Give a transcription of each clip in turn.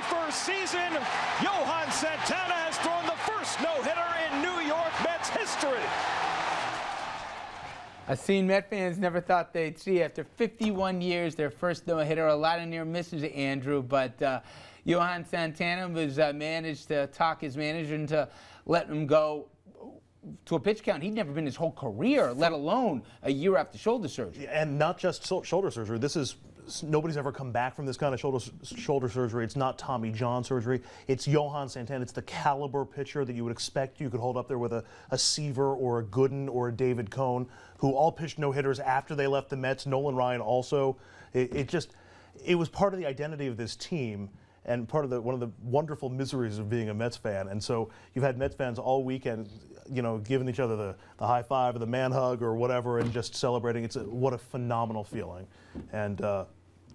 first season, Johan Santana has thrown the first no-hitter in New York Mets history. A scene Met fans never thought they'd see after 51 years, their first no-hitter. A lot of near misses, Andrew, but Johan Santana was managed to talk his manager into letting him go to a pitch count he'd never been his whole career, let alone a year after shoulder surgery. And not just shoulder surgery. This is, nobody's ever come back from this kind of shoulder surgery. It's not Tommy John surgery. It's Johan Santana. It's the caliber pitcher that you would expect you could hold up there with a Seaver or a Gooden or a David Cohn, who all pitched no-hitters after they left the Mets. Nolan Ryan also. It was part of the identity of this team and part of one of the wonderful miseries of being a Mets fan. And so you've had Mets fans all weekend, you know, giving each other the high five or the man hug or whatever and just celebrating. What a phenomenal feeling. And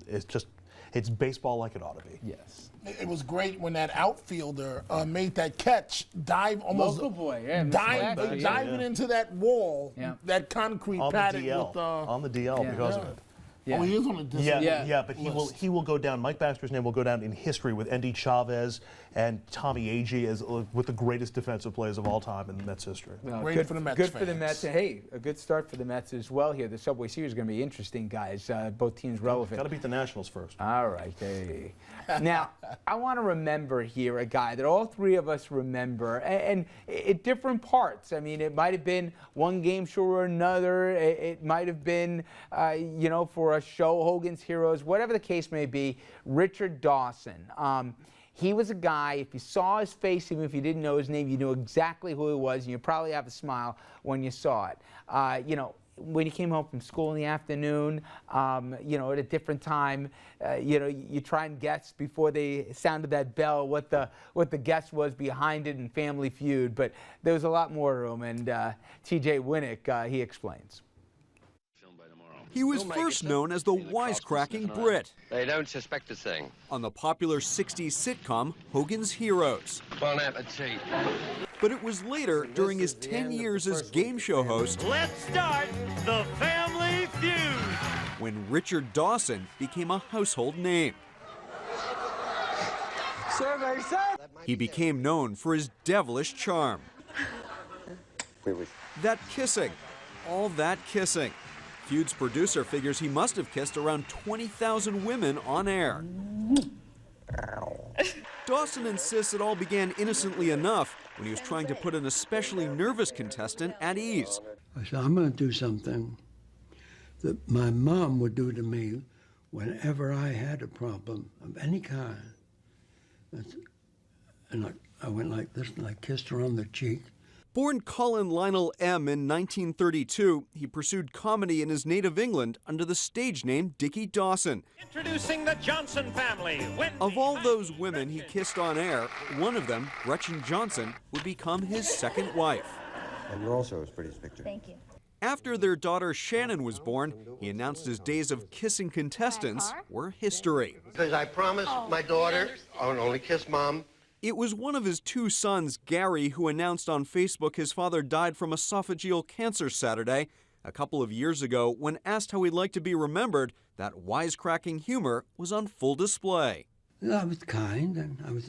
it's baseball like it ought to be. Yes. It was great when that outfielder made that catch, Local boy, yeah, diving into that wall, that concrete padding on the DL because of it. Yeah. Oh, he is on the DL. Yeah, but he will go down. Mike Baxter's name will go down in history with Endy Chavez and Tommy Agee as with the greatest defensive plays of all time in Mets history. Well, good for the Mets. Good for the Mets. Hey, a good start for the Mets as well here. The Subway Series is going to be interesting, guys. Both teams relevant. Got to beat the Nationals first. All right. Hey. Now, I want to remember here a guy that all three of us remember, and at different parts. I mean, it might have been one game show or another. It might have been, you know, for a show, Hogan's Heroes, whatever the case may be. Richard Dawson. He was a guy, if you saw his face, even if you didn't know his name, you knew exactly who he was, and you probably have a smile when you saw it. You know, when you came home from school in the afternoon, you know, at a different time, you know, you try and guess before they sounded that bell what the guess was behind it in Family Feud, but there was a lot more to him, and T.J. Winnick, he explains. He was first known as the wisecracking Brit. They don't suspect a thing. On the popular 60s sitcom Hogan's Heroes. Bon appetit. But it was later, during his 10 years as game show host, Let's start the Family Feud, when Richard Dawson became a household name. He became known for his devilish charm. That kissing, all that kissing. Feud's producer figures he must have kissed around 20,000 women on air. Dawson insists it all began innocently enough when he was trying to put an especially nervous contestant at ease. I said, I'm going to do something that my mom would do to me whenever I had a problem of any kind. And I went like this, and I kissed her on the cheek. Born Colin Lionel M. in 1932, he pursued comedy in his native England under the stage name Dickie Dawson. Introducing the Johnson family. Of all those women he kissed on air, one of them, Gretchen Johnson, would become his second wife. And you're also his prettiest picture. Thank you. After their daughter Shannon was born, he announced his days of kissing contestants were history. Because I promised my daughter I would only kiss Mom. It was one of his two sons, Gary, who announced on Facebook his father died from esophageal cancer Saturday. A couple of years ago, when asked how he'd like to be remembered, that wisecracking humor was on full display. I was kind, and I was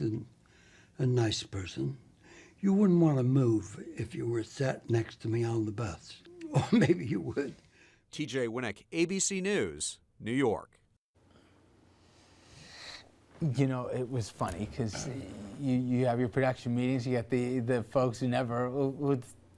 a nice person. You wouldn't want to move if you were sat next to me on the bus. Or maybe you would. T.J. Winnick, ABC News, New York. You know, it was funny because you have your production meetings, you got the folks who never,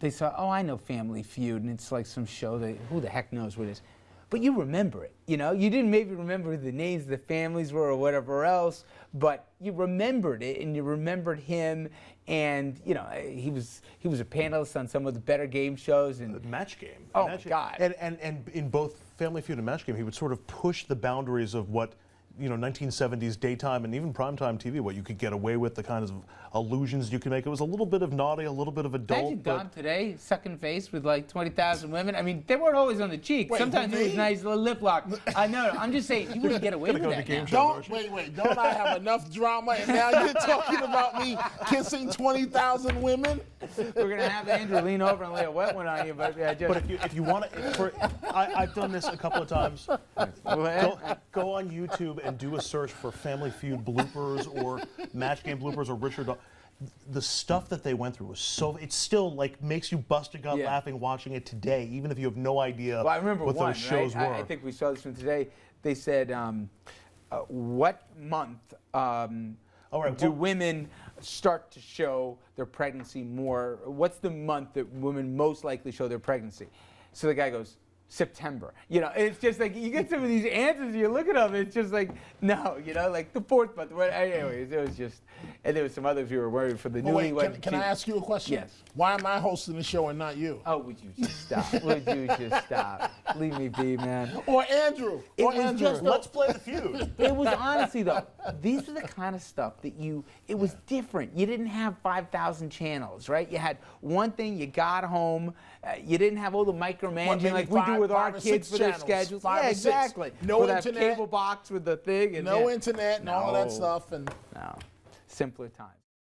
they saw, oh, I know Family Feud, and it's like some show that, who the heck knows what it is. But you remember it, you know? You didn't maybe remember the names of the families were or whatever else, but you remembered it, and you remembered him, and, you know, he was a panelist on some of the better game shows. And Match Game. Oh, my God. And in both Family Feud and Match Game, he would sort of push the boundaries of what, you know, 1970s daytime and even primetime TV, what you could get away with, the kinds of allusions you could make. It was a little bit of naughty, a little bit of adult. Imagine Don today, sucking face with like 20,000 women. I mean, they weren't always on the cheek. Wait, sometimes it was nice little lip lock. I know. I'm just saying, you wouldn't get away with that now. Don't I have enough drama, and now you're talking about me kissing 20,000 women? We're going to have Andrew lean over and lay a wet one on you, but just... But if you want to, I've done this a couple of times. Go on YouTube and do a search for Family Feud bloopers or Match Game bloopers or Richard. The stuff that they went through was so. It still like makes you bust your gut laughing watching it today, even if you have no idea I remember what one, those shows right? were. I think we saw this one today. They said, what month do women start to show their pregnancy more? What's the month that women most likely show their pregnancy? So the guy goes, September. You know, it's just like you get some of these answers, you look at them, it's just like, no, you know, like the 4th month. Anyways, it was just, and there was some others who were worried for the newlywed. Can I ask you a question? Yes. Why am I hosting the show and not you? Oh, would you just stop? Would you just stop? Leave me be, man. Or Andrew. Let's play the feud. It was honestly, though, these are the kind of stuff that it was different. You didn't have 5,000 channels, right? You had one thing, you got home, you didn't have all the micromanaging like we do with our kids for their schedules. Yeah, exactly. No with internet. That cable box with the thing. And no internet and all of that stuff. No, simpler times.